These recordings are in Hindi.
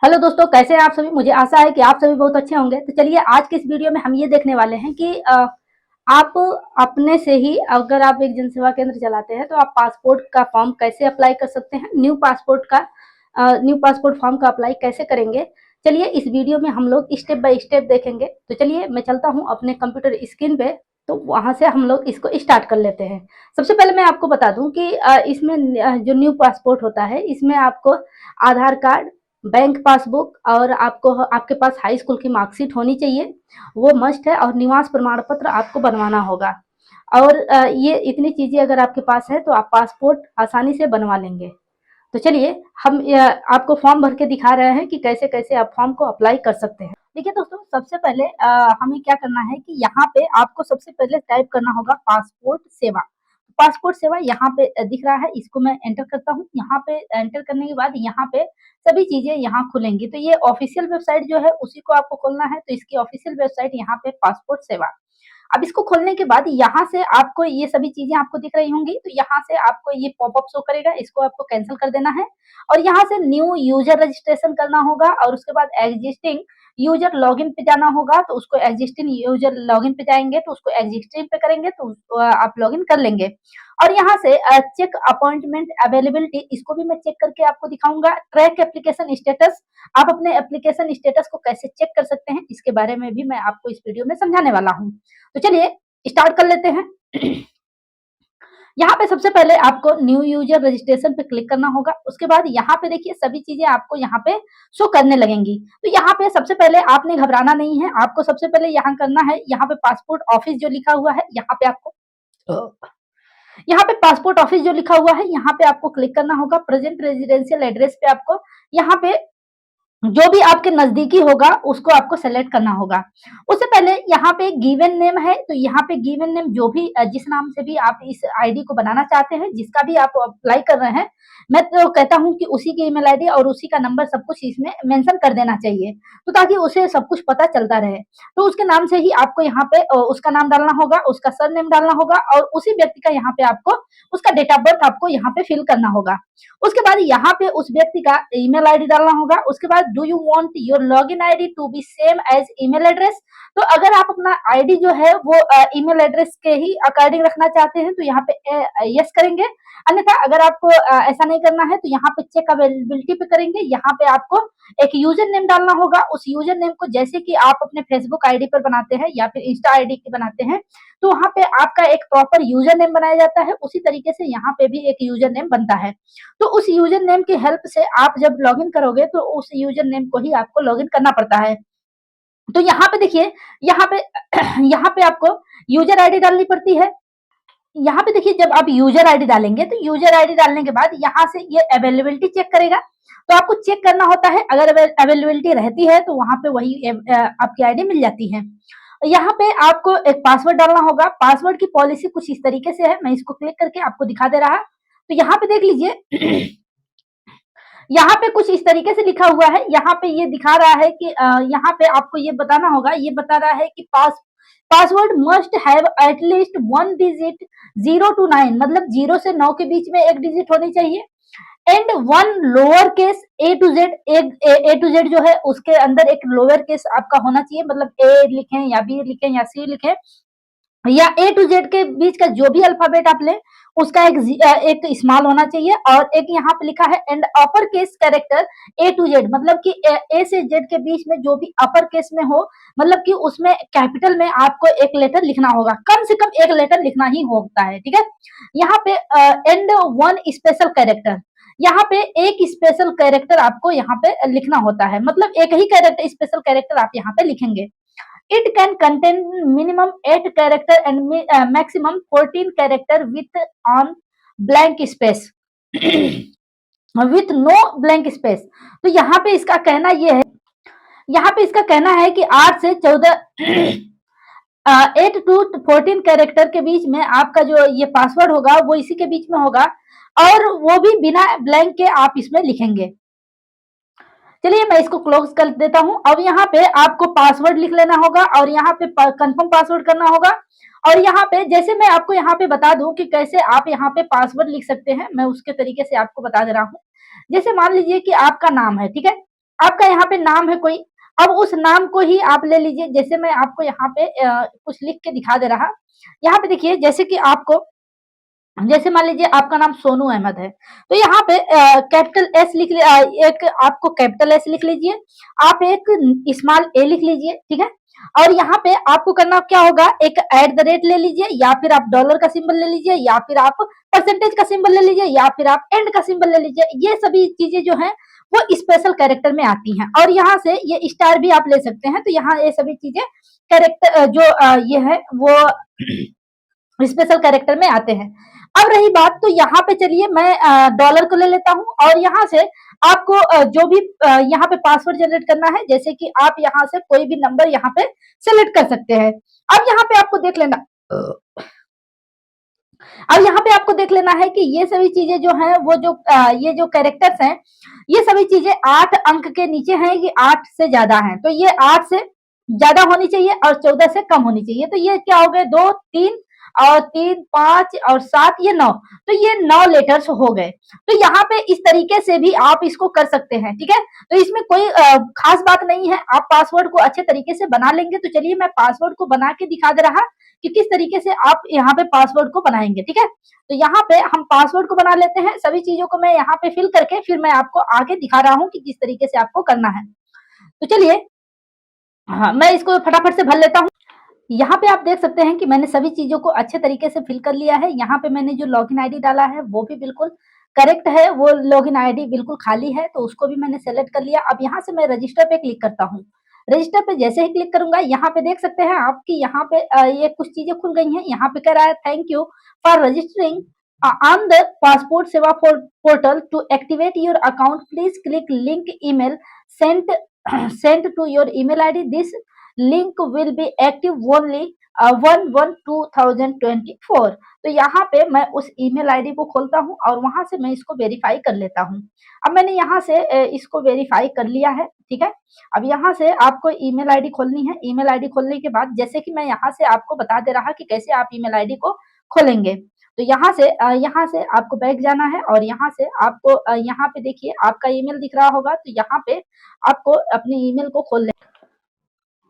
हेलो दोस्तों, कैसे हैं आप सभी। मुझे आशा है कि आप सभी बहुत अच्छे होंगे। तो चलिए आज के इस वीडियो में हम ये देखने वाले हैं कि आप अपने से ही अगर आप एक जनसेवा केंद्र चलाते हैं तो आप पासपोर्ट का फॉर्म कैसे अप्लाई कर सकते हैं। न्यू पासपोर्ट फॉर्म का अप्लाई कैसे करेंगे। चलिए इस वीडियो में हम लोग स्टेप बाय स्टेप देखेंगे। तो चलिए मैं चलता हूँ अपने कंप्यूटर स्क्रीन पे, तो वहां से हम लोग इसको स्टार्ट कर लेते हैं। सबसे पहले मैं आपको बता दूं कि इसमें जो न्यू पासपोर्ट होता है इसमें आपको आधार कार्ड, बैंक पासबुक और आपको आपके पास हाई स्कूल की मार्कशीट होनी चाहिए, वो मस्ट है। और निवास प्रमाण पत्र आपको बनवाना होगा। और ये इतनी चीजें अगर आपके पास है तो आप पासपोर्ट आसानी से बनवा लेंगे। तो चलिए हम आपको फॉर्म भर के दिखा रहे हैं कि कैसे कैसे आप फॉर्म को अप्लाई कर सकते हैं। देखिए दोस्तों, सबसे पहले हमें क्या करना है कि यहाँ पे आपको सबसे पहले टाइप करना होगा पासपोर्ट सेवा। पासपोर्ट सेवा यहाँ पे दिख रहा है, इसको मैं एंटर करता हूँ। यहाँ पे एंटर करने के बाद यहाँ पे सभी चीजें यहाँ खुलेंगी। तो ये ऑफिशियल वेबसाइट जो है उसी को आपको खोलना है। तो इसकी ऑफिशियल वेबसाइट यहाँ पे पासपोर्ट सेवा। अब इसको खोलने के बाद यहाँ से आपको ये सभी चीजें आपको दिख रही होंगी। तो यहाँ से आपको ये पॉपअप शो करेगा, इसको आपको कैंसिल कर देना है। और यहाँ से न्यू यूजर रजिस्ट्रेशन करना होगा और उसके बाद एग्जिस्टिंग यूजर लॉगिन पे जाना होगा। तो उसको एग्जिस्टिंग यूजर लॉगिन पे जाएंगे तो उसको एग्जिस्टिंग पे करेंगे तो आप लॉगिन कर लेंगे। और यहाँ से चेक अपॉइंटमेंट अवेलेबिलिटी, इसको भी मैं चेक करके आपको दिखाऊंगा। ट्रैक एप्लीकेशन स्टेटस, आप अपने एप्लीकेशन स्टेटस को कैसे चेक कर सकते हैं इसके बारे में भी मैं आपको इस वीडियो में समझाने वाला हूँ। तो चलिए स्टार्ट कर लेते हैं। यहाँ पे सबसे पहले आपको न्यू यूजर रजिस्ट्रेशन पे क्लिक करना होगा। उसके बाद यहाँ पे देखिए सभी चीजें आपको यहाँ पे शो करने लगेंगी। तो यहाँ पे सबसे पहले आपने घबराना नहीं है, आपको सबसे पहले यहाँ करना है, यहाँ पे पासपोर्ट ऑफिस जो लिखा हुआ है यहाँ पे आपको यहाँ पे पासपोर्ट ऑफिस जो लिखा हुआ है यहाँ पे आपको क्लिक करना होगा। प्रेजेंट रेजिडेंशियल एड्रेस पे आपको यहाँ पे जो भी आपके नजदीकी होगा उसको आपको सेलेक्ट करना होगा। उससे पहले यहाँ पे गिवन नेम है, तो यहाँ पे गिवन नेम जो भी जिस नाम से भी आप इस आईडी को बनाना चाहते हैं, जिसका भी आप अप्लाई कर रहे हैं, मैं तो कहता हूँ कि उसी की ईमेल आईडी और उसी का नंबर सब कुछ इसमें मेंशन कर देना चाहिए, तो ताकि उसे सब कुछ पता चलता रहे। तो उसके नाम से ही आपको यहाँ पे उसका नाम डालना होगा, उसका सर नेम डालना होगा और उसी व्यक्ति का यहाँ पे आपको उसका डेट ऑफ बर्थ आपको यहाँ पे फिल करना होगा। उसके बाद यहाँ पे उस व्यक्ति का ईमेल आईडी डालना होगा। उसके बाद do you want your login ID to be same as email address, तो अगर आप अपना आईडी जो है वो ईमेल एड्रेस के ही अकॉर्डिंग रखना चाहते हैं तो यहाँ पे यस करेंगे। अन्यथा अगर आपको ऐसा नहीं करना है तो यहाँ पे चेक अवेलेबिलिटी पे करेंगे। यहाँ पे आपको एक यूजर नेम डालना होगा। उस यूजर नेम को जैसे कि आप अपने फेसबुक आईडी पर बनाते हैं या फिर इंस्टा आईडी की बनाते हैं, तो वहां पे आपका एक प्रॉपर यूजर नेम बनाया जाता है, उसी तरीके से यहाँ पे भी एक यूजर नेम बनता है। तो उस यूजर नेम की हेल्प से आप जब लॉगिन करोगे तो उस यूजर नेम को ही आपको लॉगिन करना पड़ता है। तो यहाँ पे देखिए, यहाँ पे यहाँ पे आपको यूजर आईडी डालनी पड़ती है। यहाँ पे देखिए जब आप यूजर आईडी डालेंगे तो यूजर आईडी डालने के बाद यहाँ से ये अवेलेबिलिटी चेक करेगा। तो आपको चेक करना होता है, अगर अवेलेबिलिटी रहती है तो वहां पे वही आपकी आईडी मिल जाती है। यहाँ पे आपको एक पासवर्ड डालना होगा। पासवर्ड की पॉलिसी कुछ इस तरीके से है, मैं इसको क्लिक करके आपको दिखा दे रहा। तो यहाँ पे देख लीजिए यहाँ पे कुछ इस तरीके से लिखा हुआ है। यहाँ पे ये दिखा रहा है कि यहाँ पे आपको ये बताना होगा, ये बता रहा है कि password must have at least one digit 0 to 9, मतलब 0 से 9 के बीच में एक डिजिट होनी चाहिए। And one lower case A to Z, A to Z जो है उसके अंदर एक लोअर केस आपका होना चाहिए, मतलब ए लिखें या बी लिखें या सी लिखें या A to Z के बीच का जो भी अल्फाबेट आप लें उसका एक स्मॉल होना चाहिए। और एक यहाँ पे लिखा है and upper case character A to Z, मतलब कि ए से जेड के बीच में जो भी अपर केस में हो, मतलब कि उसमें कैपिटल में आपको एक लेटर लिखना होगा, कम से कम एक लेटर लिखना ही होता है, ठीक है। यहाँ पे एंड वन स्पेशल कैरेक्टर, यहाँ पे एक स्पेशल कैरेक्टर आपको यहाँ पे लिखना होता है, मतलब एक ही कैरेक्टर स्पेशल कैरेक्टर आप यहाँ पे लिखेंगे। It can contain minimum 8 character and maximum 14 character with on blank space with no blank space। तो यहाँ पे इसका कहना ये है, यहाँ पे इसका कहना है कि 8 से 14 8 to 14 कैरेक्टर के बीच में आपका जो ये पासवर्ड होगा वो इसी के बीच में होगा और वो भी बिना ब्लैंक के आप इसमें लिखेंगे। चलिए मैं इसको क्लोज कर देता हूं। अब यहाँ पे आपको पासवर्ड लिख लेना होगा और यहाँ पे कंफर्म पासवर्ड करना होगा। और यहाँ पे जैसे मैं आपको यहाँ पे बता दूं कि कैसे आप यहाँ पे पासवर्ड लिख सकते हैं, मैं उसके तरीके से आपको बता दे रहा हूँ। जैसे मान लीजिए कि आपका नाम है, ठीक है, आपका यहाँ पे नाम है कोई, अब उस नाम को ही आप ले लीजिए। जैसे मैं आपको यहाँ पे कुछ लिख के दिखा दे रहा, यहाँ पे देखिए जैसे कि आपको, जैसे मान लीजिए आपका नाम सोनू अहमद है, तो यहाँ पे कैपिटल एस लिख एक आपको कैपिटल एस लिख लीजिए, आप एक स्मॉल ए लिख लीजिए, ठीक है। और यहाँ पे आपको करना क्या होगा, एक एट द रेट ले लीजिए, या फिर आप डॉलर का सिंबल ले लीजिए, या फिर आप परसेंटेज का सिंबल ले लीजिए, या फिर आप एंड का सिंबल ले लीजिए। ये सभी चीजें जो है वो स्पेशल कैरेक्टर में आती हैं, और यहाँ से ये स्टार भी आप ले सकते हैं। तो यहाँ ये सभी चीजें कैरेक्टर जो ये है वो स्पेशल कैरेक्टर में आते हैं। अब रही बात, तो यहाँ पे चलिए मैं डॉलर को ले लेता हूँ, और यहाँ से आपको जो भी यहाँ पे पासवर्ड जनरेट करना है, जैसे कि आप यहाँ से कोई भी नंबर यहाँ पे सेलेक्ट कर सकते हैं। अब यहाँ पे आपको देख लेना, अब यहाँ पे आपको देख लेना है कि ये सभी चीजें जो हैं वो जो ये जो कैरेक्टर्स हैं, ये सभी चीजें 8 अंक के नीचे हैं कि 8 से ज्यादा हैं। तो ये 8 से ज्यादा होनी चाहिए और 14 से कम होनी चाहिए। तो ये क्या हो गए, 2 3 और 3 5 और 7, ये 9। तो ये 9 लेटर्स हो गए। तो यहाँ पे इस तरीके से भी आप इसको कर सकते हैं, ठीक है। तो इसमें कोई खास बात नहीं है, आप पासवर्ड को अच्छे तरीके से बना लेंगे। तो चलिए मैं पासवर्ड को बना के दिखा दे रहा कि किस तरीके से आप यहाँ पे पासवर्ड को बनाएंगे, ठीक है। तो यहाँ पे हम पासवर्ड को बना लेते हैं। सभी चीजों को मैं यहाँ पे फिल करके फिर मैं आपको आगे दिखा रहा हूँ कि किस तरीके से आपको करना है। तो चलिए, हाँ, मैं इसको फटाफट से भर लेता हूँ। यहाँ पे आप देख सकते हैं कि मैंने सभी चीजों को अच्छे तरीके से फिल कर लिया है। यहाँ पे मैंने जो लॉगिन आईडी डाला है वो भी बिल्कुल करेक्ट है, वो लॉगिन आईडी बिल्कुल खाली है, तो उसको भी मैंने सेलेक्ट कर लिया। अब यहाँ से मैं रजिस्टर पे क्लिक करता हूँ। रजिस्टर पे जैसे ही क्लिक करूंगा, यहाँ पे देख सकते हैं आप कि यहाँ पे ये कुछ चीजें खुल गई हैं। यहाँ पे कह रहा है thank you for registering on the passport Seva portal to activate your account please click link email sent sent to your email ID this link will be active only 1/1/2024। तो यहाँ पे मैं उस ईमेल आईडी को खोलता हूँ और वहां से मैं इसको वेरीफाई कर लेता हूँ। अब मैंने यहाँ से इसको वेरीफाई कर लिया है, ठीक है। अब यहाँ से आपको ईमेल आईडी खोलनी है। ईमेल आईडी खोलने के बाद जैसे कि मैं यहाँ से आपको बता दे रहा कि कैसे आप ईमेल आईडी को खोलेंगे। तो यहाँ से आपको बैक जाना है, और यहाँ से आपको यहाँ पे देखिए आपका ईमेल दिख रहा होगा, तो यहाँ पे आपको अपने ईमेल को खोल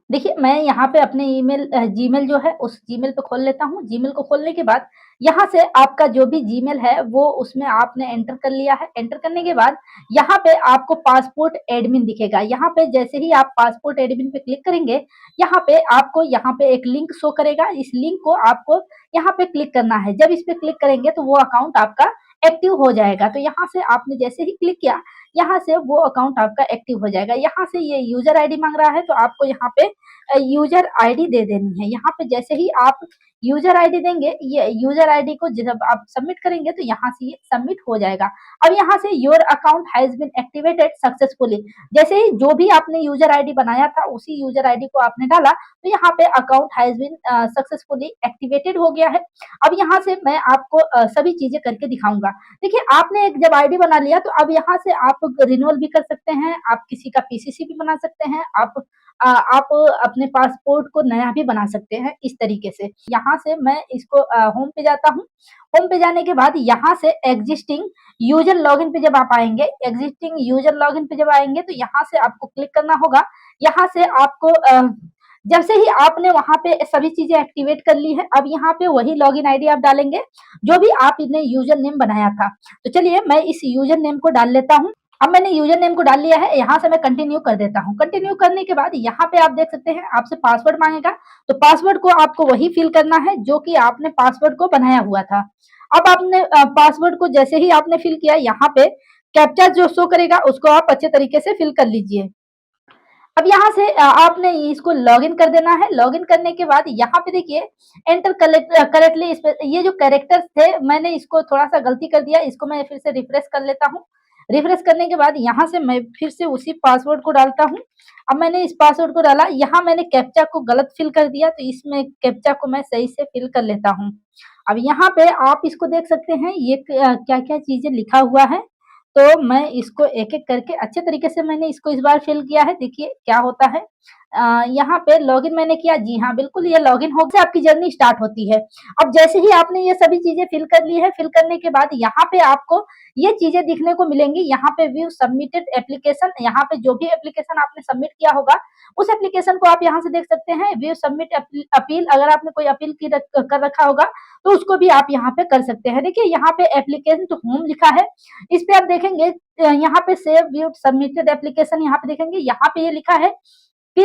देखिए, मैं यहाँ पे अपने ईमेल जीमेल जो है उस जीमेल पे खोल लेता हूँ। जीमेल को खोलने के बाद यहाँ से आपका जो भी जीमेल है वो उसमें आपने एंटर कर लिया है। एंटर करने के बाद यहाँ पे आपको पासपोर्ट एडमिन दिखेगा। यहाँ पे जैसे ही आप पासपोर्ट एडमिन पे क्लिक करेंगे, यहाँ पे आपको यहाँ पे एक लिंक शो करेगा। इस लिंक को आपको यहाँ पे क्लिक करना है। जब इस पे क्लिक करेंगे तो वो अकाउंट आपका एक्टिव हो जाएगा। तो यहाँ से आपने जैसे ही क्लिक किया, यहाँ से वो अकाउंट आपका एक्टिव हो जाएगा। यहाँ से ये यूजर आईडी मांग रहा है, तो आपको यहाँ पे यूजर आईडी दे देनी है। यहाँ पे जैसे ही आप यूजर आईडी देंगे, ये यूजर आईडी को जब आप सबमिट करेंगे तो यहाँ से ये सबमिट हो जाएगा। अब यहाँ से your account has been activated successfully, जैसे ही जो भी आपने यूजर आईडी बनाया था उसी यूजर आईडी को आपने डाला, तो यहाँ पे account has been successfully activated हो गया है। अब यहाँ से मैं आपको सभी चीजें करके दिखाऊंगा। देखिए, आपने एक जब आईडी बना लिया, तो अब यहाँ से आप रिन्यूअल भी कर सकते हैं, आप किसी का पीसीसी भी बना सकते हैं, आप अपने पासपोर्ट को नया भी बना सकते हैं इस तरीके से। यहाँ से मैं इसको होम पे जाता हूँ। होम पे जाने के बाद यहाँ से एग्जिस्टिंग यूजर लॉगिन पे जब आप आएंगे, एग्जिस्टिंग यूजर लॉगिन पे जब आएंगे तो यहाँ से आपको क्लिक करना होगा। यहाँ से आपको जब से ही आपने वहां पे सभी चीजें एक्टिवेट कर ली है, अब यहाँ पे वही लॉगिन आईडी आप डालेंगे जो भी आपने यूजर नेम बनाया था। तो चलिए मैं इस यूजर नेम को डाल लेता हूँ। अब मैंने यूजर नेम को डाल लिया है। यहाँ से मैं कंटिन्यू कर देता हूँ। कंटिन्यू करने के बाद यहाँ पे आप देख सकते हैं आपसे पासवर्ड मांगेगा, तो पासवर्ड को आपको वही फिल करना है जो कि आपने पासवर्ड को बनाया हुआ था। अब आपने पासवर्ड को जैसे ही आपने फिल किया, यहाँ पे कैप्चा जो शो करेगा उसको आप अच्छे तरीके से फिल कर लीजिए। अब यहाँ से आपने इसको लॉगिन कर देना है। लॉगिन करने के बाद यहाँ पे देखिए एंटर करेक्टली, ये जो कैरेक्टर्स थे मैंने इसको थोड़ा सा गलती कर दिया, इसको मैं फिर से रिफ्रेश कर लेता हूँ। रिफ्रेश करने के बाद यहाँ से मैं फिर से उसी पासवर्ड को डालता हूँ। अब मैंने इस पासवर्ड को डाला, यहाँ मैंने कैप्चा को गलत फिल कर दिया, तो इसमें कैप्चा को मैं सही से फिल कर लेता हूँ। अब यहाँ पे आप इसको देख सकते हैं ये क्या क्या चीजें लिखा हुआ है। तो मैं इसको एक एक करके अच्छे तरीके से मैंने इसको इस बार फिल किया है। देखिए क्या होता है। यहाँ पे लॉगिन मैंने किया, जी हाँ बिल्कुल ये लॉगिन हो गया, आपकी जर्नी स्टार्ट होती है। अब जैसे ही आपने ये सभी चीजें फिल कर ली है, फिल करने के बाद यहाँ पे आपको ये चीजें दिखने को मिलेंगी। यहाँ पे व्यू सबमिटेड एप्लीकेशन, यहाँ पे जो भी एप्लीकेशन आपने सबमिट किया होगा उस एप्लीकेशन को आप यहाँ से देख सकते हैं। व्यू सबमिट अपील, अगर आपने कोई अपील कर रखा होगा तो उसको भी आप यहाँ पे कर सकते हैं। देखिए यहाँ पे एप्लीकेशन टू होम लिखा है, इस पे आप देखेंगे यहाँ पे सेव व्यू सबमिटेड एप्लीकेशन, यहाँ पे देखेंगे यहाँ पे ये लिखा है कि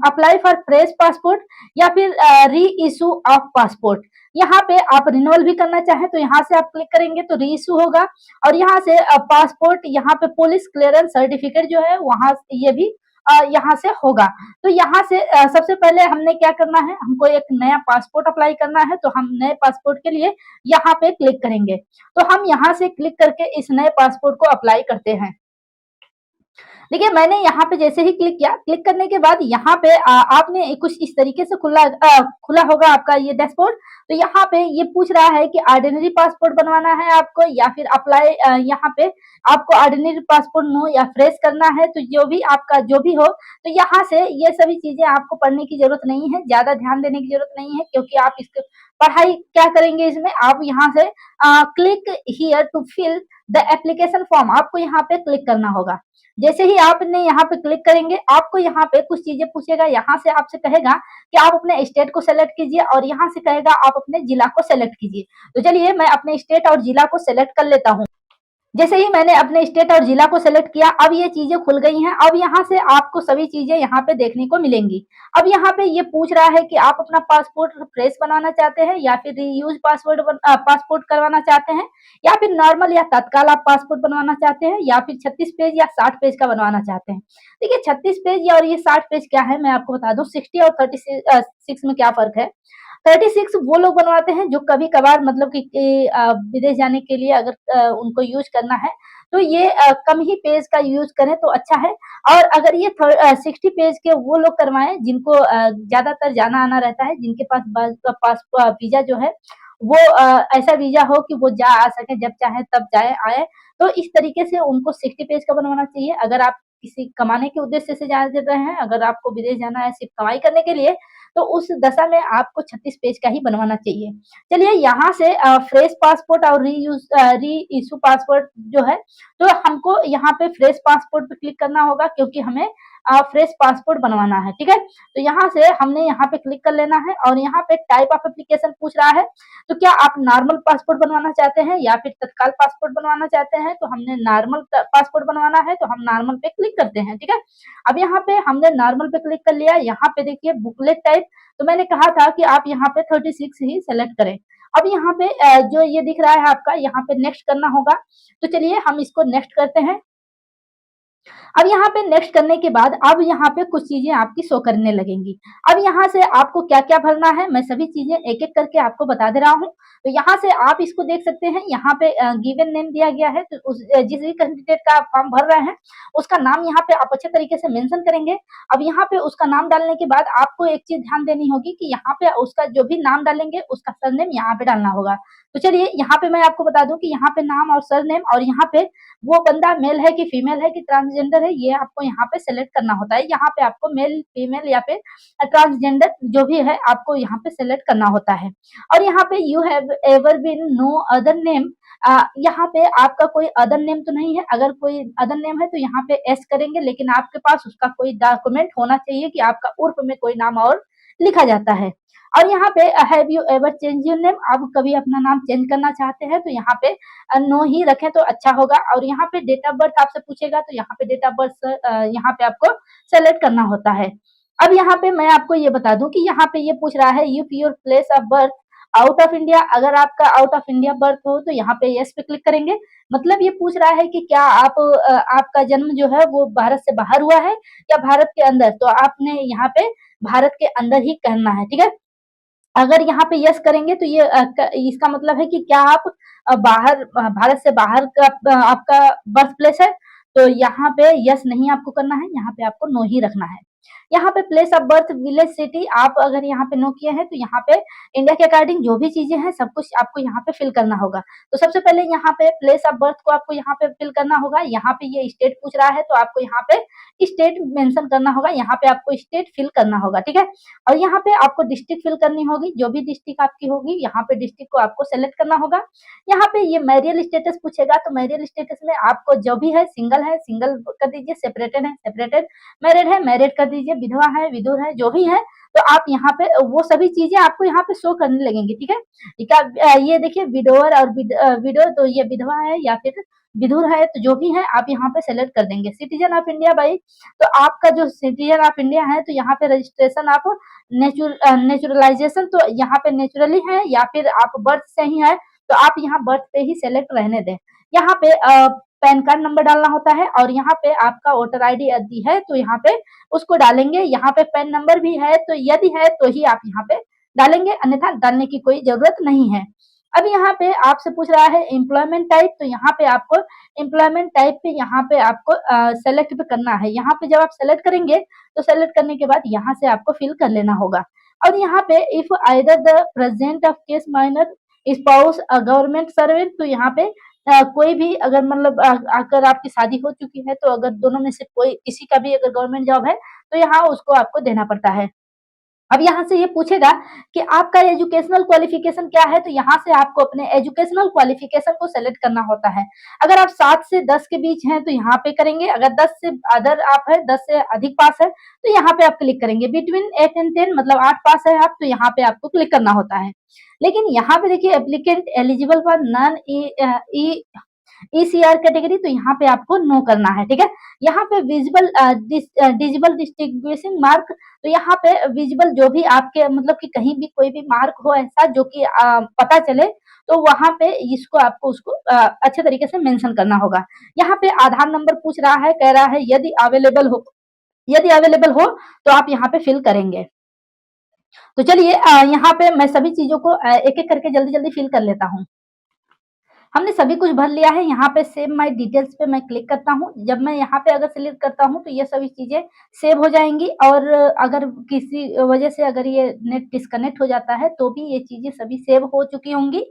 अप्लाई फॉर फ्रेश पासपोर्ट या फिर री इशू ऑफ पासपोर्ट। यहाँ पे आप रिन्यूअल भी करना चाहें तो यहाँ से आप क्लिक करेंगे तो री इशू होगा, और यहाँ से पासपोर्ट, यहाँ पे पुलिस क्लियरेंस सर्टिफिकेट जो है वहां ये भी यहाँ से होगा। तो यहाँ से सबसे पहले हमने क्या करना है, हमको एक नया पासपोर्ट अप्लाई करना है, तो हम नए पासपोर्ट के लिए यहाँ पे क्लिक करेंगे। तो हम यहाँ से क्लिक करके इस नए पासपोर्ट को अप्लाई करते हैं। देखिए मैंने यहाँ पे जैसे ही क्लिक किया, क्लिक करने के बाद यहाँ पे आपने कुछ इस तरीके से खुला होगा आपका ये डैशबोर्ड। तो यहाँ पे ये पूछ रहा है कि ऑर्डिनरी पासपोर्ट बनवाना है आपको या फिर अप्लाई, यहाँ पे आपको ऑर्डिनरी पासपोर्ट नो या फ्रेश करना है, तो जो भी आपका जो भी हो, तो यहाँ से ये सभी चीजें आपको पढ़ने की जरूरत नहीं है, ज्यादा ध्यान देने की जरूरत नहीं है, क्योंकि आप इसके पढ़ाई क्या करेंगे इसमें, आप यहाँ से click here to fill the application form, आपको यहाँ पे क्लिक करना होगा। जैसे ही आपने यहाँ पे क्लिक करेंगे, आपको यहाँ पे कुछ चीजें पूछेगा, यहाँ से आपसे कहेगा कि आप अपने स्टेट को सेलेक्ट कीजिए, और यहाँ से कहेगा आप अपने जिला को सेलेक्ट कीजिए। तो चलिए मैं अपने स्टेट और जिला को सेलेक्ट कर लेता हूँ। जैसे ही मैंने अपने स्टेट और जिला को सेलेक्ट किया, अब ये चीजें खुल गई हैं। अब यहाँ से आपको सभी चीजें यहाँ पे देखने को मिलेंगी। अब यहाँ पे ये पूछ रहा है कि आप अपना पासपोर्ट फ्रेश बनवाना चाहते हैं या फिर रीयूज पासपोर्ट करवाना चाहते हैं, या फिर नॉर्मल या तत्काल आप पासपोर्ट बनवाना चाहते हैं, या फिर 36 पेज या 60 पेज का बनवाना चाहते हैं। देखिए 36 पेज या और ये 60 पेज क्या है मैं आपको बता दूं, 60 और 36 में क्या फर्क है। 36 वो लोग बनवाते हैं जो कभी कभार मतलब कि विदेश जाने के लिए अगर उनको यूज करना है, तो ये कम ही पेज का यूज करें तो अच्छा है। और अगर ये 60 पेज के वो लोग करवाएं जिनको ज्यादातर जाना आना रहता है, जिनके पास वीजा जो है वो ऐसा वीजा हो कि वो जा आ सके, जब चाहे तब जाए आए, तो इस तरीके से उनको 60 पेज का बनवाना चाहिए। अगर आप किसी कमाने के उद्देश्य से जा रहे हैं, अगर आपको विदेश जाना है सिर्फ कमाई करने के लिए, तो उस दशा में आपको 36 पेज का ही बनवाना चाहिए। चलिए यहाँ से फ्रेश पासपोर्ट और री इशू पासपोर्ट जो है, तो हमको यहाँ पे फ्रेश पासपोर्ट पे क्लिक करना होगा, क्योंकि हमें फ्रेश पासपोर्ट बनवाना है। ठीक है, तो यहाँ से हमने यहाँ पे क्लिक कर लेना है, और यहाँ पे टाइप ऑफ एप्लीकेशन पूछ रहा है, तो क्या आप नॉर्मल पासपोर्ट बनवाना चाहते हैं या फिर तत्काल पासपोर्ट बनवाना चाहते हैं। तो हमने नॉर्मल पासपोर्ट बनवाना है, तो हम नॉर्मल पे क्लिक करते हैं। ठीक है, अब यहाँ पे हमने नॉर्मल पे क्लिक कर लिया। यहाँ पे देखिए बुकलेट टाइप, तो मैंने कहा था कि आप यहाँ पे 36 ही सेलेक्ट करें। अब यहाँ पे जो ये दिख रहा है आपका, यहाँ पे नेक्स्ट करना होगा, तो चलिए हम इसको नेक्स्ट करते हैं। अब यहाँ पे नेक्स्ट करने के बाद अब यहाँ पे कुछ चीजें आपकी शो करने लगेंगी। अब यहाँ से आपको क्या क्या भरना है, मैं सभी चीजें एक एक करके आपको बता दे रहा हूँ। तो यहाँ से आप इसको देख सकते हैं, यहाँ पे गिवन नेम दिया गया है, तो जिस भी कैंडिडेट का आप फॉर्म भर रहे हैं उसका नाम यहाँ पे आप अच्छे तरीके से मेंशन करेंगे। अब यहाँ पे उसका नाम डालने के बाद आपको एक चीज ध्यान देनी होगी कि यहाँ पे उसका जो भी नाम डालेंगे उसका सरनेम यहाँ पे डालना होगा। तो चलिए यहाँ पे मैं आपको बता दूं कि यहाँ पे नाम और सरनेम, और यहाँ पे वो बंदा मेल है कि फीमेल है कि ट्रांसजेंडर है, ये आपको यहाँ पे सेलेक्ट करना होता है। यहाँ पे आपको मेल फीमेल या फिर ट्रांसजेंडर जो भी है आपको यहाँ पे सेलेक्ट करना होता है। और यहाँ पे you have ever been no other name, यहाँ पे आपका कोई अदर नेम तो नहीं है। अगर कोई अदर नेम है तो यहाँ पे एस करेंगे, लेकिन आपके पास उसका कोई डॉक्यूमेंट होना चाहिए कि आपका उर्फ में कोई नाम और लिखा जाता है। और यहाँ पे have you ever change your name, आप कभी अपना नाम चेंज करना चाहते हैं तो यहाँ पे नो ही रखें तो अच्छा होगा। और यहाँ पे डेट ऑफ बर्थ आपसे पूछेगा, तो यहाँ पे डेट ऑफ बर्थ यहाँ पे आपको सेलेक्ट करना होता है। अब यहाँ पे मैं आपको ये बता दूं कि यहाँ पे ये पूछ रहा है if your place of birth out of India, अगर आपका आउट ऑफ इंडिया बर्थ हो तो यहाँ पे यस पे क्लिक करेंगे। मतलब ये पूछ रहा है कि क्या आप आपका जन्म जो है वो भारत से बाहर हुआ है या भारत के अंदर, तो आपने यहाँ पे भारत के अंदर ही कहना है। ठीक है, अगर यहाँ पे यस करेंगे तो ये इसका मतलब है कि क्या आप बाहर भारत से बाहर का आपका बर्थ प्लेस है, तो यहाँ पे यस नहीं आपको करना है, यहाँ पे आपको नो ही रखना है। यहाँ पे place of birth, village, city आप अगर यहाँ पे नो किए हैं तो यहाँ पे इंडिया के अकॉर्डिंग जो भी चीजें हैं सब कुछ आपको यहाँ पे फिल करना होगा। तो सबसे पहले यहाँ पे प्लेस ऑफ बर्थ को आपको यहाँ पे फिल करना होगा। यहाँ पे ये स्टेट पूछ रहा है तो आपको यहाँ पे स्टेट मेंशन करना होगा, यहाँ पे आपको स्टेट फिल करना होगा, ठीक है। और यहाँ पे आपको डिस्ट्रिक्ट फिल करनी होगी, जो भी डिस्ट्रिक्ट आपकी होगी यहाँ पे डिस्ट्रिक्ट को आपको सेलेक्ट करना होगा। यहाँ पे ये मैरियल स्टेटस पूछेगा तो मैरियल स्टेटस में आपको जो भी है सिंगल कर दीजिए, सेपरेटेड है सेपरेटेड, मैरिड है मैरिड कर दीजिए, विधवा है विधुर है, जो भी है तो आप यहाँ पे वो सभी चीजें आपको यहाँ पे शो करने लगेंगी, ठीक है। ये देखिए विडोवर और विडो, तो ये विधवा है या फिर विधुर है, तो जो भी है आप यहाँ पे सेलेक्ट कर देंगे। सिटीजन ऑफ इंडिया भाई, तो आपका जो सिटीजन ऑफ इंडिया है तो यहाँ पे रजिस्ट्रेशन आप नेचुरलाइजेशन तो यहाँ पे नेचुरली है या फिर आप बर्थ से ही है तो आप यहाँ बर्थ पे ही सेलेक्ट रहने दें। यहाँ पे पैन कार्ड नंबर डालना होता है और यहाँ पे आपका वोटर आईडी यदि है तो यहाँ पे उसको डालेंगे। यहाँ पे पैन नंबर भी है तो यदि है तो ही आप यहाँ पे डालेंगे, अन्यथा डालने की कोई जरूरत नहीं है। अब यहाँ पे आपसे पूछ रहा है एम्प्लॉयमेंट टाइप, तो यहाँ पे आपको एम्प्लॉयमेंट टाइप पे यहाँ पे आपको सेलेक्ट पे करना है। यहाँ पे जब आप सेलेक्ट करेंगे तो सेलेक्ट करने के बाद यहाँ से आपको फिल कर लेना होगा। और यहाँ पे if either the present of case minor spouse government servant, तो यहाँ पे कोई भी अगर मतलब अगर आपकी शादी हो चुकी है तो अगर दोनों में से कोई किसी का भी अगर गवर्नमेंट जॉब है तो यहाँ उसको आपको देना पड़ता है। अब यहाँ से ये पूछेगा कि आपका एजुकेशनल क्वालिफिकेशन क्या है, तो यहाँ से आपको अपने एजुकेशनल क्वालिफिकेशन को सेलेक्ट करना होता है। अगर आप 7 से 10 के बीच हैं तो यहाँ पे करेंगे, अगर 10 से अदर आप है 10 से अधिक पास है तो यहाँ पे आप क्लिक करेंगे। बिटवीन 8 एंड 10 मतलब 8 पास है आप तो यहाँ पे आपको क्लिक करना होता है। लेकिन यहाँ पे देखिए applicant eligible for non ECR category, तो यहाँ पे आपको नो करना है, ठीक है। यहाँ पे विजिबल डिजिबल डिस्टिंग्विशिंग मार्क, तो यहाँ पे विजिबल जो भी आपके मतलब कि कहीं भी कोई भी मार्क हो ऐसा जो कि पता चले तो वहां पे इसको आपको उसको अच्छे तरीके से मेंशन करना होगा। यहाँ पे आधार नंबर पूछ रहा है, कह रहा है यदि अवेलेबल हो, यदि अवेलेबल हो तो आप यहाँ पे फिल करेंगे। तो चलिए यहाँ पे मैं सभी चीजों को एक एक करके जल्दी जल्दी फिल कर लेता हूँ। हमने सभी कुछ भर लिया है। यहाँ पे सेव माय डिटेल्स पे मैं क्लिक करता हूँ। जब मैं यहाँ पे अगर सिलेक्ट करता हूँ तो ये सभी चीजें सेव हो जाएंगी और अगर किसी वजह से अगर ये नेट डिस्कनेक्ट हो जाता है तो भी ये चीजें सभी सेव हो चुकी होंगी।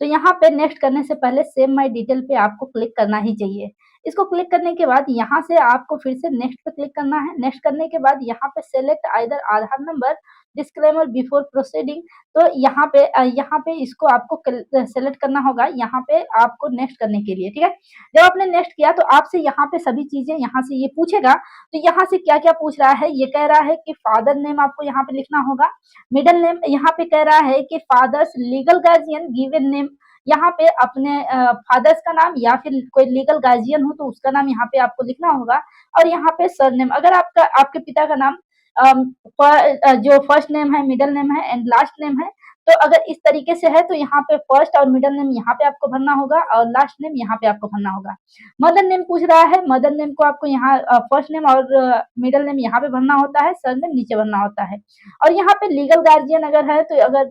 तो यहाँ पे नेक्स्ट करने से पहले सेव माय डिटेल पे आपको क्लिक करना ही चाहिए। इसको क्लिक करने के बाद यहाँ से आपको फिर से नेक्स्ट पे क्लिक करना है। नेक्स्ट करने के बाद यहाँ पे सेलेक्ट आइदर आधार नंबर डिस्क्लेमर बिफोर प्रोसीडिंग, तो यहाँ पे इसको आपको सेलेक्ट करना होगा यहाँ पे आपको नेक्स्ट करने के लिए, ठीक है। जब आपने नेक्स्ट किया तो आपसे यहाँ पे सभी चीजें यहाँ से ये पूछेगा। तो यहाँ से क्या क्या पूछ रहा है, ये कह रहा है कि फादर नेम आपको यहाँ पे लिखना होगा। मिडिल नेम यहाँ पे कह रहा है कि father's legal guardian given name, यहाँ पे अपने फादर्स का नाम या फिर कोई लीगल गार्जियन हो तो उसका नाम यहाँ पे आपको लिखना होगा। और यहाँ पे सरनेम, अगर आपका आपके पिता का नाम जो फर्स्ट नेम है, मिडिल नेम है एंड लास्ट नेम है, तो अगर इस तरीके से है तो यहाँ पे फर्स्ट और मिडिल नेम यहाँ पे आपको भरना होगा और लास्ट नेम यहाँ पे आपको भरना होगा। मदर नेम पूछ रहा है, मदर नेम को आपको यहाँ फर्स्ट नेम और मिडिल नेम यहाँ पे भरना होता है, सर नेम नीचे भरना होता है। और यहाँ पे लीगल गार्जियन अगर है तो अगर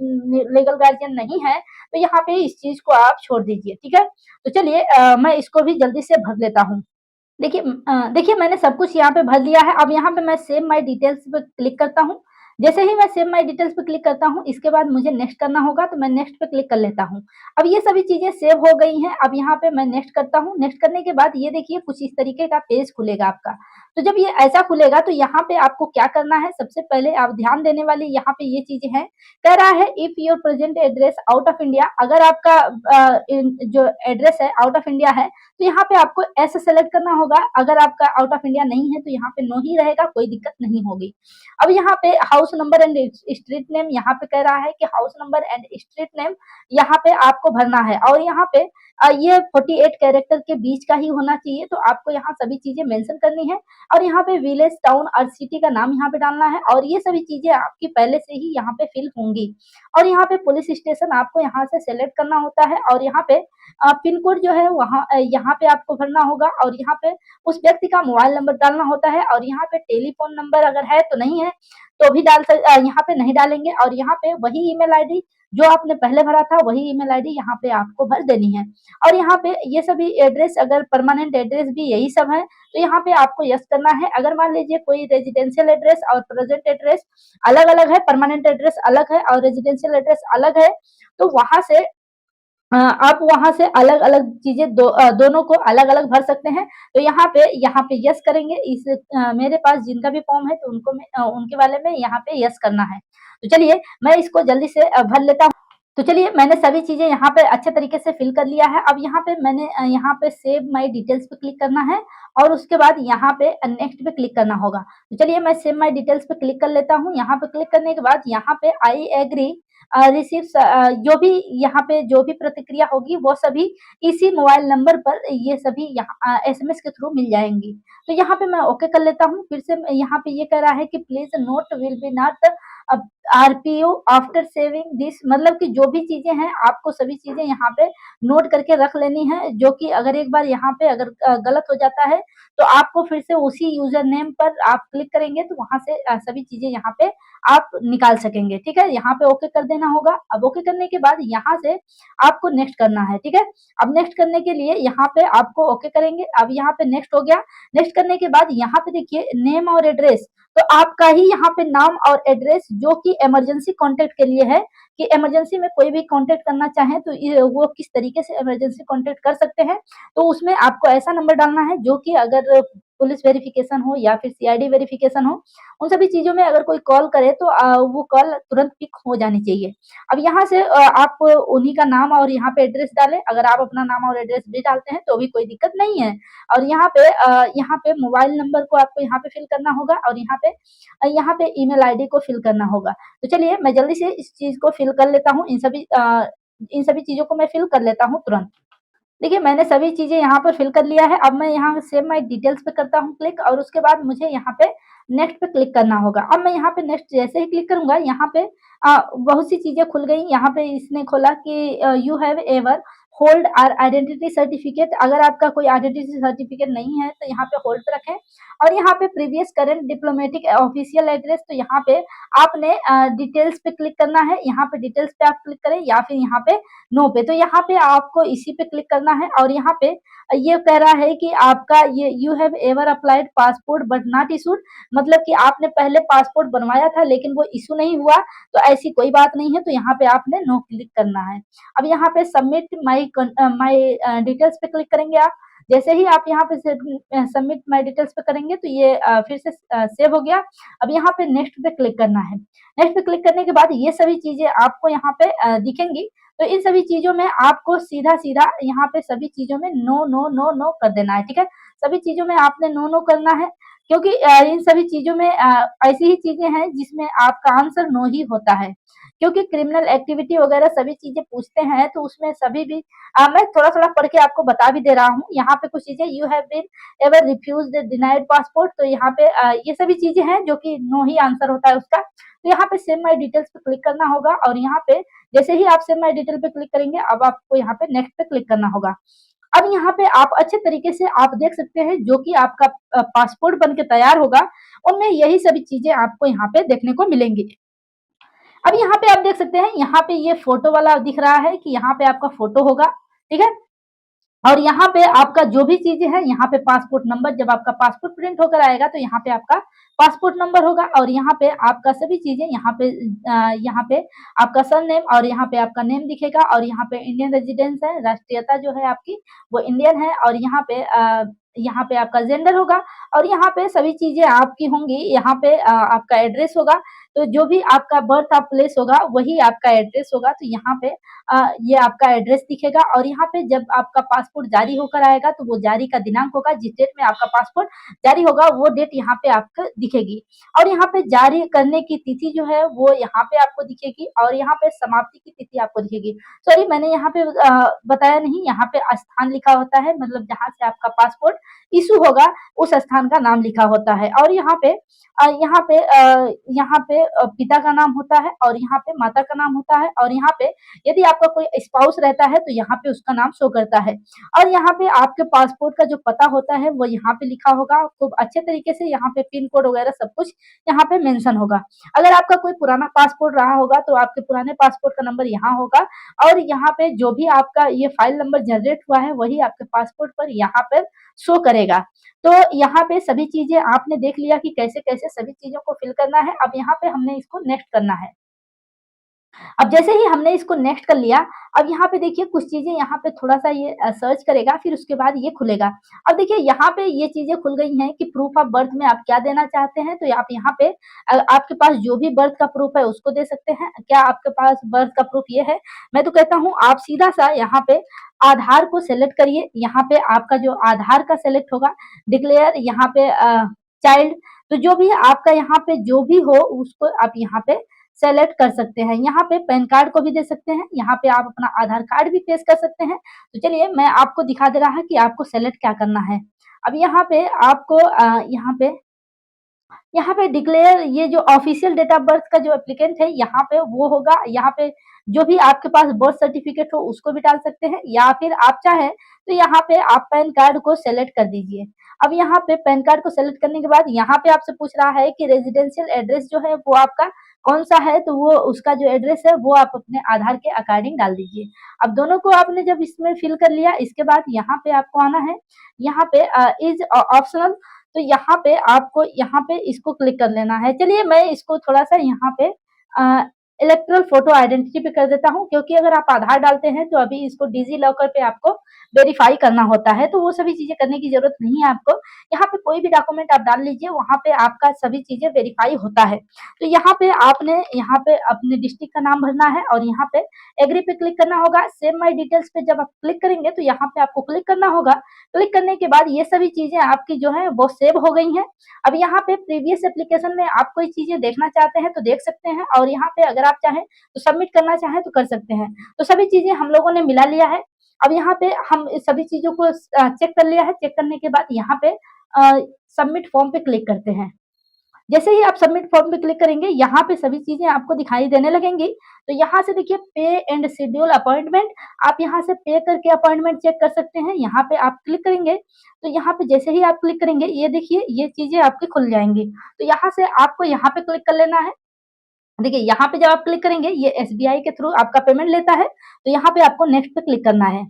लीगल गार्जियन नहीं है तो यहाँ पे इस चीज को आप छोड़ दीजिए, ठीक है। तो चलिए मैं इसको भी जल्दी से भर लेता हूँ। देखिए मैंने सब कुछ यहाँ पे भर लिया है। अब यहाँ पे मैं सेव माय डिटेल्स पे क्लिक करता हूँ। जैसे ही मैं सेव माय डिटेल्स पे क्लिक करता हूँ इसके बाद मुझे नेक्स्ट करना होगा, तो मैं नेक्स्ट पे क्लिक कर लेता हूँ। अब ये सभी चीजें सेव हो गई हैं। अब यहाँ पे मैं नेक्स्ट करता हूँ। नेक्स्ट करने के बाद ये देखिए कुछ इस तरीके का पेज खुलेगा आपका। तो जब ये ऐसा खुलेगा तो यहाँ पे आपको क्या करना है, सबसे पहले आप ध्यान देने वाली यहाँ पे ये चीजें हैं। कह रहा है if your present address out of India, अगर आपका जो एड्रेस है आउट ऑफ इंडिया है तो यहाँ पे आपको ऐसे सेलेक्ट करना होगा। अगर आपका आउट ऑफ इंडिया नहीं है तो यहाँ पे नो ही रहेगा, कोई दिक्कत नहीं होगी। अब यहाँ पे house number and street name, यहाँ पे कह रहा है कि house number and street name यहाँ पे आपको भरना है और यहाँ पे ये 48 कैरेक्टर के बीच का ही होना चाहिए। तो आपको यहाँ सभी चीजें मेंशन करनी है और यहाँ पे विलेज, टाउन और सिटी का नाम यहाँ पे डालना है और ये सभी चीजें आपकी पहले से ही यहाँ पे फिल होंगी। और यहाँ पे पुलिस स्टेशन आपको यहाँ से सेलेक्ट करना होता है और यहाँ पे पिन कोड जो है वहाँ यहाँ पे आपको भरना होगा और यहाँ पे उस व्यक्ति का मोबाइल नंबर डालना होता है और यहाँ पे टेलीफोन नंबर अगर है तो नहीं है तो भी यहाँ पे नहीं डालेंगे और यहाँ पे वही ईमेल आईडी जो आपने पहले भरा था वही ईमेल आईडी यहाँ पे आपको भर देनी है। और यहाँ पे ये सभी एड्रेस, अगर परमानेंट एड्रेस भी यही सब है तो यहाँ पे आपको यस करना है। अगर मान लीजिए कोई रेजिडेंशियल एड्रेस और प्रेजेंट एड्रेस अलग अलग है, परमानेंट एड्रेस अलग है और रेजिडेंशियल एड्रेस अलग है, तो वहां से आप वहां से अलग अलग चीजें दोनों को अलग अलग भर सकते हैं। तो यहाँ पे यस करेंगे। मेरे पास जिनका भी फॉर्म है तो उनके वाले में यहाँ पे यस करना है। तो चलिए मैं इसको जल्दी से भर लेता हूँ। तो चलिए मैंने सभी चीजें यहाँ पे अच्छे तरीके से फिल कर लिया है। अब यहाँ पे मैंने यहाँ पे सेव माय डिटेल्स पे क्लिक करना है और उसके बाद यहाँ पे नेक्स्ट पे क्लिक करना होगा। तो चलिए मैं सेव माय डिटेल्स पे क्लिक कर लेता हूँ। यहाँ पे क्लिक करने के बाद यहाँ पे आई एग्री रिसीव, जो भी यहाँ पे जो भी प्रतिक्रिया होगी वो सभी इसी मोबाइल नंबर पर ये सभी यहाँ एसएमएस के थ्रू मिल जाएंगी। तो यहाँ पे मैं ओके कर लेता हूँ। फिर से यहाँ पे ये कह रहा है कि please note will be not RPO after saving this, मतलब कि जो भी चीजें हैं आपको सभी चीजें यहाँ पे नोट करके रख लेनी है, जो कि अगर एक बार यहाँ पे अगर गलत हो जाता है तो आपको फिर से उसी यूजर नेम पर आप क्लिक करेंगे तो वहां से सभी चीजें यहाँ पे आप निकाल सकेंगे। ठीक है, यहाँ पे ओके कर देना होगा। अब ओके करने के बाद यहाँ से आपको नेक्स्ट करना है। ठीक है, अब नेक्स्ट करने के लिए यहाँ पे आपको ओके करेंगे। अब यहाँ पे नेक्स्ट हो गया। नेक्स्ट करने के बाद यहाँ पे देखिए नेम और एड्रेस, तो आपका ही यहाँ पे नाम और एड्रेस जो कि इमरजेंसी कांटेक्ट के लिए है, कि इमरजेंसी में कोई भी कांटेक्ट करना चाहे तो वो किस तरीके से इमरजेंसी कांटेक्ट कर सकते हैं। तो उसमें आपको ऐसा नंबर डालना है जो कि अगर पुलिस वेरिफिकेशन हो या फिर सीआईडी वेरिफिकेशन हो, उन सभी चीजों में अगर कोई कॉल करे तो वो कॉल तुरंत पिक हो जानी चाहिए। अब यहाँ से आप उन्हीं का नाम और यहाँ पे एड्रेस डालें। अगर आप अपना नाम और एड्रेस भी डालते हैं तो भी कोई दिक्कत नहीं है। और यहाँ पे मोबाइल नंबर को आपको यहाँ पे फिल करना होगा और यहाँ पे ईमेल आईडी को फिल करना होगा। तो चलिए मैं जल्दी से इस चीज को फिल कर लेता हूँ। इन सभी चीजों को मैं फिल कर लेता हूँ तुरंत। देखिए मैंने सभी चीजें यहाँ पर फिल कर लिया है। अब मैं यहाँ सेव माय डिटेल्स पे करता हूँ क्लिक और उसके बाद मुझे यहाँ पे नेक्स्ट पे क्लिक करना होगा। अब मैं यहाँ पे नेक्स्ट जैसे ही क्लिक करूंगा यहाँ पे बहुत सी चीजें खुल गई। यहाँ पे इसने खोला कि you have ever hold are identity certificate, अगर आपका कोई आइडेंटिटी सर्टिफिकेट नहीं है तो यहाँ पे होल्ड पे रखें। और यहाँ पे previous current diplomatic official address, तो यहाँ पे आपने डिटेल्स पे क्लिक करना है। यहाँ पे डिटेल्स पे आप क्लिक करें या फिर यहाँ पे नो पे, तो यहाँ पे आपको इसी पे क्लिक करना है। और यहाँ पे ये कह रहा है कि आपका ये you have ever applied passport but not issued, मतलब कि आपने पहले पासपोर्ट बनवाया था लेकिन वो इशू नहीं हुआ, तो ऐसी कोई बात नहीं है। तो यहाँ पे आपने नो क्लिक करना है। अब यहाँ पे सबमिट माई डिटेल्स पे क्लिक करेंगे आप। जैसे ही आप यहाँ पे सबमिट माई डिटेल्स पे करेंगे तो ये फिर से सेव हो गया। अब यहाँ पे नेक्स्ट पे क्लिक करना है। नेक्स्ट पे क्लिक करने के बाद ये सभी चीजें आपको यहाँ पे दिखेंगी। तो इन सभी चीजों में आपको सीधा सीधा यहाँ पे सभी चीजों में नो नो नो नो कर देना है। ठीक है, सभी चीजों में आपने नो नो करना है, क्योंकि इन सभी चीजों में ऐसी ही चीजें हैं जिसमें आपका आंसर नो ही होता है। क्योंकि क्रिमिनल एक्टिविटी वगैरह सभी चीजें पूछते हैं तो उसमें सभी भी मैं थोड़ा थोड़ा पढ़ के आपको बता भी दे रहा हूँ। यहाँ पे कुछ चीजें you have been ever refused denied passport, तो यहाँ पे ये सभी चीजें हैं जो कि नो ही आंसर होता है उसका। तो यहाँ पे सेव माई डिटेल्स पे क्लिक करना होगा और यहाँ पे जैसे ही आप सेव माई डिटेल पे क्लिक करेंगे अब आपको यहाँ पे नेक्स्ट पे क्लिक करना होगा। अब यहाँ पे आप अच्छे तरीके से आप देख सकते हैं जो कि आपका पासपोर्ट बन के तैयार होगा, उनमें यही सभी चीजें आपको यहाँ पे देखने को मिलेंगी। अब यहाँ पे आप देख सकते हैं, यहाँ पे ये फोटो वाला दिख रहा है कि यहाँ पे आपका फोटो होगा। ठीक है, और यहाँ पे आपका जो भी चीजें हैं, यहाँ पे पासपोर्ट नंबर, जब आपका पासपोर्ट प्रिंट होकर आएगा तो यहाँ पे आपका पासपोर्ट नंबर होगा और यहाँ पे आपका सभी चीजें यहाँ पे आपका सरनेम और यहाँ पे आपका नेम दिखेगा और यहाँ पे इंडियन रेजिडेंस है, राष्ट्रीयता जो है आपकी वो इंडियन है और यहाँ पे आपका जेंडर होगा और यहाँ पे सभी चीजें आपकी होंगी। यहाँ पे आपका एड्रेस होगा, तो जो भी आपका बर्थ ऑफ प्लेस होगा वही आपका एड्रेस होगा। तो यहाँ पे ये आपका एड्रेस दिखेगा और यहाँ पे जब आपका पासपोर्ट जारी होकर आएगा तो वो जारी का दिनांक होगा, जिस डेट में आपका पासपोर्ट जारी होगा वो डेट यहाँ पे आपको दिखेगी। और यहाँ पे जारी करने की तिथि जो है वो यहाँ पे आपको दिखेगी और यहाँ पे समाप्ति की तिथि आपको दिखेगी। सॉरी मैंने यहाँ पे बताया नहीं, यहाँ पे स्थान लिखा होता है, मतलब जहाँ से आपका पासपोर्ट इशू होगा उस स्थान का नाम लिखा होता है। और यहाँ पे पिता का नाम होता है और यहाँ पे माता का नाम होता है, और यहाँ पे यदि आपका कोई स्पाउस रहता है तो यहाँ पे उसका नाम शो करता है। और यहाँ पे आपके पासपोर्ट का जो पता होता है वो यहाँ पे लिखा होगा खूब अच्छे तरीके से, यहाँ पे पिन कोड वगैरह सब कुछ यहाँ पे मेंशन होगा। अगर आपका कोई पुराना पासपोर्ट रहा होगा तो आपके पुराने पासपोर्ट का नंबर यहाँ होगा, और यहाँ पे जो भी आपका ये फाइल नंबर जनरेट हुआ है वही आपके पासपोर्ट पर यहाँ पर शो करेगा। तो यहाँ पे सभी चीजें आपने देख लिया कि कैसे कैसे सभी चीजों को फिल करना है। अब यहाँ पे हमने इसको नेक्स्ट करना है। अब जैसे ही हमने इसको नेक्स्ट कर लिया, अब यहाँ पे देखिए कुछ चीजें यहाँ पे थोड़ा सा ये सर्च करेगा, फिर उसके बाद ये खुलेगा। अब देखिए यहाँ पे ये चीजें खुल गई हैं कि प्रूफ ऑफ बर्थ में आप क्या देना चाहते हैं, तो आप यहाँ पे आपके पास जो भी बर्थ का प्रूफ है उसको दे सकते हैं। क्या आपके पास बर्थ का प्रूफ ये है? मैं तो कहता हूँ आप सीधा सा यहाँ पे आधार को सेलेक्ट करिए। यहाँ पे आपका जो आधार का सेलेक्ट होगा, डिक्लेयर यहाँ पे चाइल्ड, तो जो भी आपका यहाँ पे जो भी हो उसको आप यहाँ पे सेलेक्ट कर सकते हैं। यहाँ पे पैन कार्ड को भी दे सकते हैं, यहाँ पे आप अपना आधार कार्ड भी पेश कर सकते हैं। तो चलिए मैं आपको दिखा दे रहा है कि आपको सेलेक्ट क्या करना है। अब यहाँ पे आपको यहाँ पे डिक्लेयर, ये जो ऑफिशियल डेट ऑफ बर्थ का जो एप्लीकेंट है यहाँ पे वो होगा। यहाँ पे जो भी आपके पास बर्थ सर्टिफिकेट हो उसको भी डाल सकते हैं, या फिर आप चाहें तो यहाँ पे आप पैन कार्ड को सेलेक्ट कर दीजिए। अब यहाँ पे पैन कार्ड को सेलेक्ट करने के बाद यहाँ पे आपसे पूछ रहा है कि रेजिडेंशियल एड्रेस जो है वो आपका कौन सा है, तो वो उसका जो एड्रेस है वो आप अपने आधार के अकॉर्डिंग डाल दीजिए। अब दोनों को आपने जब इसमें फिल कर लिया, इसके बाद यहाँ पे आपको आना है, यहाँ पे इज ऑप्शनल, तो यहाँ पे आपको यहाँ पे इसको क्लिक कर लेना है। चलिए मैं इसको थोड़ा सा यहाँ पे इलेक्ट्रल फोटो आइडेंटिटी पे कर देता हूँ, क्योंकि अगर आप आधार डालते हैं तो अभी इसको डिजी लॉकर पे आपको वेरीफाई करना होता है, तो वो सभी चीजें करने की जरूरत नहीं है आपको। यहाँ पे कोई भी डॉक्यूमेंट आप डाल लीजिए, वहां पे आपका सभी चीजें वेरीफाई होता है। तो यहाँ पे आपने यहाँ पे अपने डिस्ट्रिक्ट का नाम भरना है और यहाँ पे एग्री पे क्लिक करना होगा। सेव माई डिटेल्स पे जब आप क्लिक करेंगे तो यहाँ पे आपको क्लिक करना होगा। क्लिक करने के बाद ये सभी चीजें आपकी जो है वो सेव हो गई हैं। अब यहाँ पे प्रीवियस एप्लीकेशन में आप कोई चीजें देखना चाहते हैं तो देख सकते हैं, और यहाँ पे अगर आप चाहें तो सबमिट करना चाहें तो कर सकते हैं। तो सभी चीजें हम लोगों ने मिला लिया है। अब यहाँ पे हम इस सभी चीजों को चेक कर लिया है। चेक करने के बाद यहाँ पे सबमिट फॉर्म पे क्लिक करते हैं। जैसे ही आप सबमिट फॉर्म पे क्लिक करेंगे, यहाँ पे सभी चीजें आपको दिखाई देने लगेंगी। तो यहाँ से देखिए पे एंड शेड्यूल अपॉइंटमेंट, आप यहाँ से पे करके अपॉइंटमेंट चेक कर सकते हैं। यहाँ पे आप क्लिक करेंगे तो यहाँ पे जैसे ही आप क्लिक करेंगे ये देखिए ये चीजें आपकी खुल जाएंगी। तो यहाँ से आपको यहाँ पे क्लिक कर लेना है। देखिए यहाँ पे जब आप क्लिक करेंगे ये एसबीआई के थ्रू आपका पेमेंट लेता है, तो यहाँ पे आपको नेक्स्ट पे क्लिक करना है।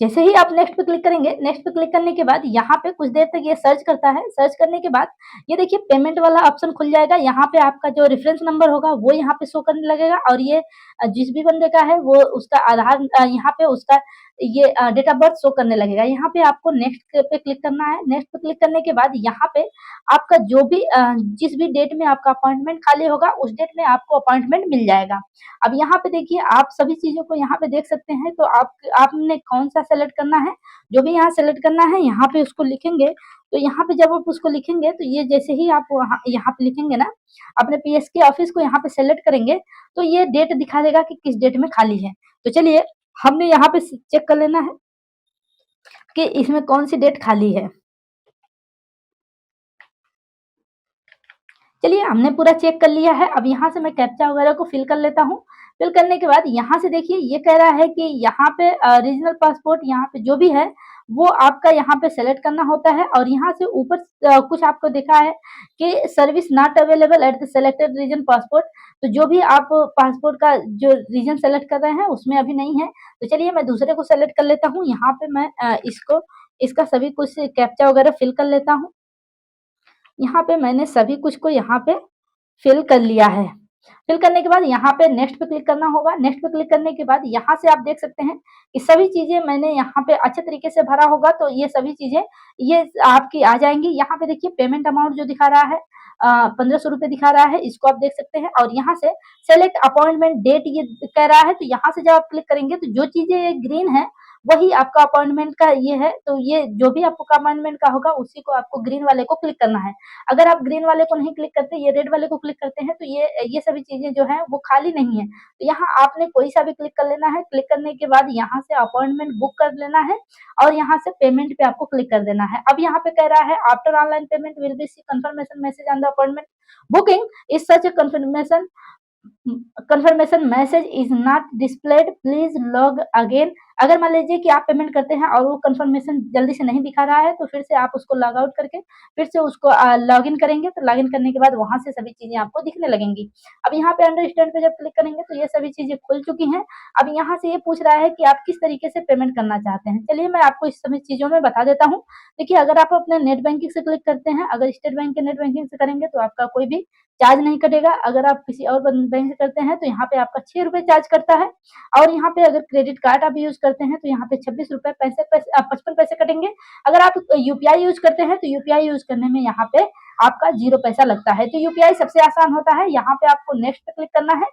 जैसे ही आप नेक्स्ट पे क्लिक करेंगे, नेक्स्ट पे क्लिक करने के बाद यहाँ पे कुछ देर तक ये सर्च करता है। सर्च करने के बाद ये देखिए पेमेंट वाला ऑप्शन खुल जाएगा। यहाँ पे आपका जो रेफरेंस नंबर होगा वो यहाँ पे शो करने लगेगा, और ये जिस भी बंदे का है वो उसका आधार यहाँ पे उसका ये डेट ऑफ बर्थ शो करने लगेगा। यहाँ पे आपको नेक्स्ट पे क्लिक करना है। नेक्स्ट पे क्लिक करने के बाद यहाँ पे आपका जो भी जिस भी डेट में आपका अपॉइंटमेंट खाली होगा उस डेट में आपको अपॉइंटमेंट मिल जाएगा। अब यहाँ पे देखिए आप सभी चीजों को यहाँ पे देख सकते हैं। तो आपने कौन सा सेलेक्ट करना है, जो भी यहाँ सेलेक्ट करना है यहाँ पे उसको लिखेंगे। तो यहाँ पे जब आप उसको लिखेंगे तो ये जैसे ही आप यहाँ पे लिखेंगे ना, अपने पीएसके ऑफिस को यहाँ पे सेलेक्ट करेंगे तो ये डेट दिखा देगा कि किस डेट में खाली है। तो चलिए हमने यहाँ पे चेक कर लेना है कि इसमें कौन सी डेट खाली है। चलिए हमने पूरा चेक कर लिया है। अब यहाँ से मैं कैप्चा वगैरह को फिल कर लेता हूँ। फिल करने के बाद यहाँ से देखिए ये कह रहा है कि यहाँ पे रीजनल पासपोर्ट यहाँ पे जो भी है वो आपका यहाँ पे सेलेक्ट करना होता है, और यहाँ से ऊपर कुछ आपको दिखा है कि service not available at the selected region passport. तो जो भी आप पासपोर्ट का जो रीजन सेलेक्ट कर रहे हैं उसमें अभी नहीं है। तो चलिए मैं दूसरे को सेलेक्ट कर लेता हूँ। यहाँ पे मैं इसका सभी कुछ कैप्चा वगैरह फिल कर लेता हूँ। यहाँ पे मैंने सभी कुछ को यहाँ पे फिल कर लिया है। फिल करने के बाद यहाँ पे नेक्स्ट पे क्लिक करना होगा। नेक्स्ट पे क्लिक करने के बाद यहाँ से आप देख सकते हैं कि सभी चीजें मैंने यहाँ पे अच्छे तरीके से भरा होगा, तो ये सभी चीजें ये आपकी आ जाएंगी। यहाँ पे देखिए पेमेंट अमाउंट जो दिखा रहा है 1500 रुपए दिखा रहा है, इसको आप देख सकते हैं। और यहाँ से सेलेक्ट अपॉइंटमेंट डेट ये कह रहा है, तो यहाँ से जब आप क्लिक करेंगे तो जो चीजें ये ग्रीन है वही आपका अपॉइंटमेंट का ये है। तो ये जो भी आपका अपॉइंटमेंट का होगा उसी को आपको ग्रीन वाले को क्लिक करना है। अगर आप ग्रीन वाले को नहीं क्लिक करते, ये रेड वाले को क्लिक करते हैं, तो ये सभी चीजें जो है वो खाली नहीं है। तो यहाँ आपने कोई सा भी क्लिक कर लेना है। क्लिक करने के बाद यहाँ से अपॉइंटमेंट बुक कर लेना है और यहाँ से पेमेंट पे आपको क्लिक कर देना है। अब यहाँ पे कह रहा है after online payment will be see confirmation message on the appointment booking is such a confirmation message is not displayed please log again. अगर मान लीजिए कि आप पेमेंट करते हैं और वो कंफर्मेशन जल्दी से नहीं दिखा रहा है, तो फिर से आप उसको लॉग आउट करके फिर से उसको लॉग इन करेंगे। तो लॉग इन करने के बाद वहां से सभी चीजें आपको दिखने लगेंगी। अब यहाँ पे अंडरस्टैंड पे जब क्लिक करेंगे तो ये सभी चीजें खुल चुकी हैं। अब यहाँ से ये पूछ रहा है कि आप किस तरीके से पेमेंट करना चाहते हैं। चलिए मैं आपको इस सभी चीजों में बता देता हूँ। देखिए, अगर आप अपने नेट बैंकिंग से क्लिक करते हैं, अगर स्टेट बैंक के नेट बैंकिंग से करेंगे तो आपका कोई भी चार्ज नहीं कटेगा। अगर आप किसी और बैंक से करते हैं तो यहाँ पे आपका 6 रुपए चार्ज करता है। और यहाँ पे अगर क्रेडिट कार्ड आप यूज करते हैं तो यहाँ पे 26 रुपए 55 पैसे कटेंगे। अगर आप यूपीआई यूज करते हैं तो यूपीआई यूज करने में यहाँ पे आपका 0 पैसा लगता है। तो यूपीआई सबसे आसान होता है। यहाँ पे आपको नेक्स्ट पे क्लिक करना है।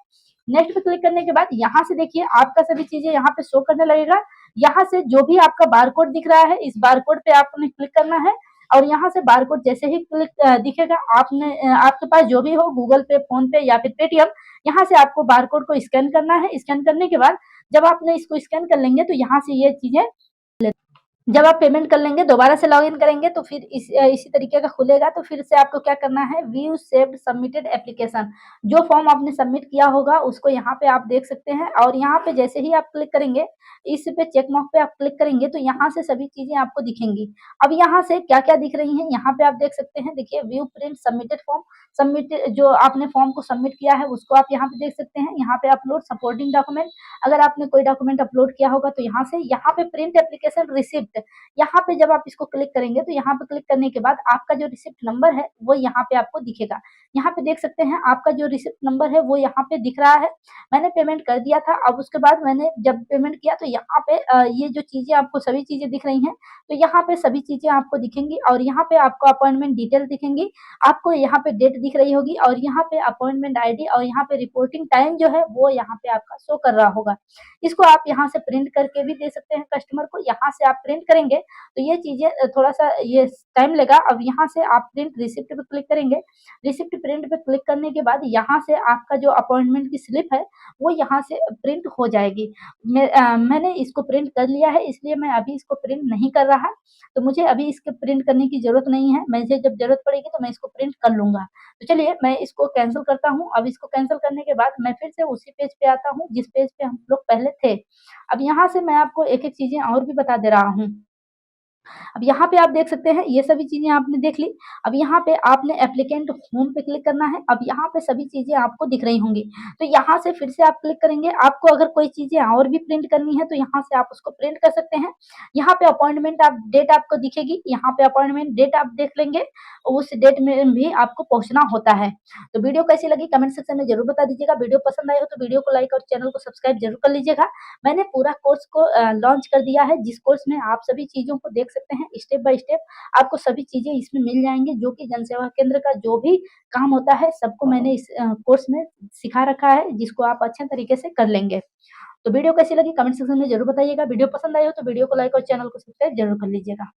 नेक्स्ट पे क्लिक करने के बाद यहाँ से देखिए आपका सभी चीजें यहाँ पे शो करने लगेगा। यहाँ से जो भी आपका बारकोड दिख रहा है, इस बारकोड पे आपने क्लिक करना है। और यहाँ से बारकोड जैसे ही क्लिक दिखेगा, आपके पास जो भी हो, गूगल पे, फोन पे या फिर पेटीएम, यहाँ से आपको बारकोड को स्कैन करना है। स्कैन करने के बाद जब आपने इसको स्कैन कर लेंगे तो यहाँ से ये चीजें, जब आप पेमेंट कर लेंगे, दोबारा से लॉगिन करेंगे तो फिर इसी तरीके का खुलेगा। तो फिर से आपको क्या करना है, व्यू सेव्ड सबमिटेड एप्लीकेशन, जो फॉर्म आपने सबमिट किया होगा उसको यहाँ पे आप देख सकते हैं। और यहाँ पे जैसे ही आप क्लिक करेंगे, इस पे चेक मार्क पे आप क्लिक करेंगे तो यहाँ से सभी चीजें आपको दिखेंगी। अब यहाँ से क्या क्या दिख रही हैं, यहाँ पे आप देख सकते हैं। देखिए, view print submitted form, submit जो आपने फॉर्म को सबमिट किया है उसको आप यहाँ पे देख सकते हैं। यहाँ पे अपलोड सपोर्टिंग डॉक्यूमेंट, अगर आपने कोई डॉक्यूमेंट अपलोड किया होगा तो यहाँ पे प्रिंट एप्लीकेशन रिसिप्ट, यहाँ पे जब आप इसको क्लिक करेंगे तो यहाँ पे क्लिक करने के बाद आपका जो रिसिप्ट नंबर है वो यहाँ पे आपको दिखेगा। यहाँ पे देख सकते हैं आपका जो रिसिप्ट नंबर है वो यहाँ पे दिख रहा है। मैंने पेमेंट कर दिया था। अब उसके बाद मैंने जब पेमेंट किया तो यहाँ पे ये जो चीजें आपको सभी चीजें दिख रही हैं, तो यहाँ पे सभी चीजें आपको दिखेंगी। और यहाँ पे आपको अपॉइंटमेंट डिटेल दिखेंगी, आपको यहाँ पे डेट दिख रही होगी, और यहाँ पे अपॉइंटमेंट आईडी, और यहाँ पे रिपोर्टिंग टाइम जो है वो यहाँ पे आपका शो कर रहा होगा। इसको आप यहाँ से प्रिंट करके भी दे सकते हैं कस्टमर को। यहाँ से आप प्रिंट करेंगे तो ये चीजें थोड़ा सा ये टाइम लेगा। अब यहाँ से आप प्रिंट रिसिप्ट पे क्लिक करेंगे। रिसिप्ट प्रिंट पे क्लिक करने के बाद यहाँ से आपका जो अपॉइंटमेंट की स्लिप है वो यहाँ से प्रिंट हो जाएगी। मैंने इसको प्रिंट कर लिया है, इसलिए मैं अभी इसको प्रिंट नहीं कर रहा। तो मुझे अभी इसके प्रिंट करने की जरूरत नहीं है। मुझे जब जरूरत पड़ेगी तो मैं इसको प्रिंट कर लूंगा। तो चलिए मैं इसको कैंसिल करता हूँ। अब इसको कैंसिल करने के बाद मैं फिर से उसी पेज पे आता हूँ जिस पेज पे हम लोग पहले थे। अब यहाँ से मैं आपको एक एक चीजें और भी बता दे रहा हूँ। अब यहाँ पे आप देख सकते हैं ये सभी चीजें आपने देख ली। अब यहाँ पे आपने एप्लीकेंट होम पे क्लिक करना है। अब यहाँ पे सभी चीजें आपको दिख रही होंगी। तो यहाँ से फिर से आप क्लिक करेंगे। आपको अगर कोई चीजें और भी प्रिंट करनी है तो यहाँ से आप उसको प्रिंट कर सकते हैं। यहाँ पे अपॉइंटमेंट आप डेट आपको दिखेगी, यहाँ पे अपॉइंटमेंट डेट आप देख लेंगे, उस डेट में भी आपको पहुंचना होता है। तो वीडियो कैसी लगी कमेंट सेक्शन में जरूर बता दीजिएगा। वीडियो पसंद आए हो तो वीडियो को लाइक और चैनल को सब्सक्राइब जरूर कर लीजिएगा। मैंने पूरा कोर्स को लॉन्च कर दिया है, जिस कोर्स में आप सभी चीजों को देख सकते हैं स्टेप बाय स्टेप। आपको सभी चीजें इसमें मिल जाएंगी, जो कि जनसेवा केंद्र का जो भी काम होता है सबको मैंने इस कोर्स में सिखा रखा है, जिसको आप अच्छे तरीके से कर लेंगे। तो वीडियो कैसी लगी कमेंट सेक्शन में जरूर बताइएगा। वीडियो पसंद आई हो तो वीडियो को लाइक और चैनल को सब्सक्राइब जरूर कर लीजिएगा।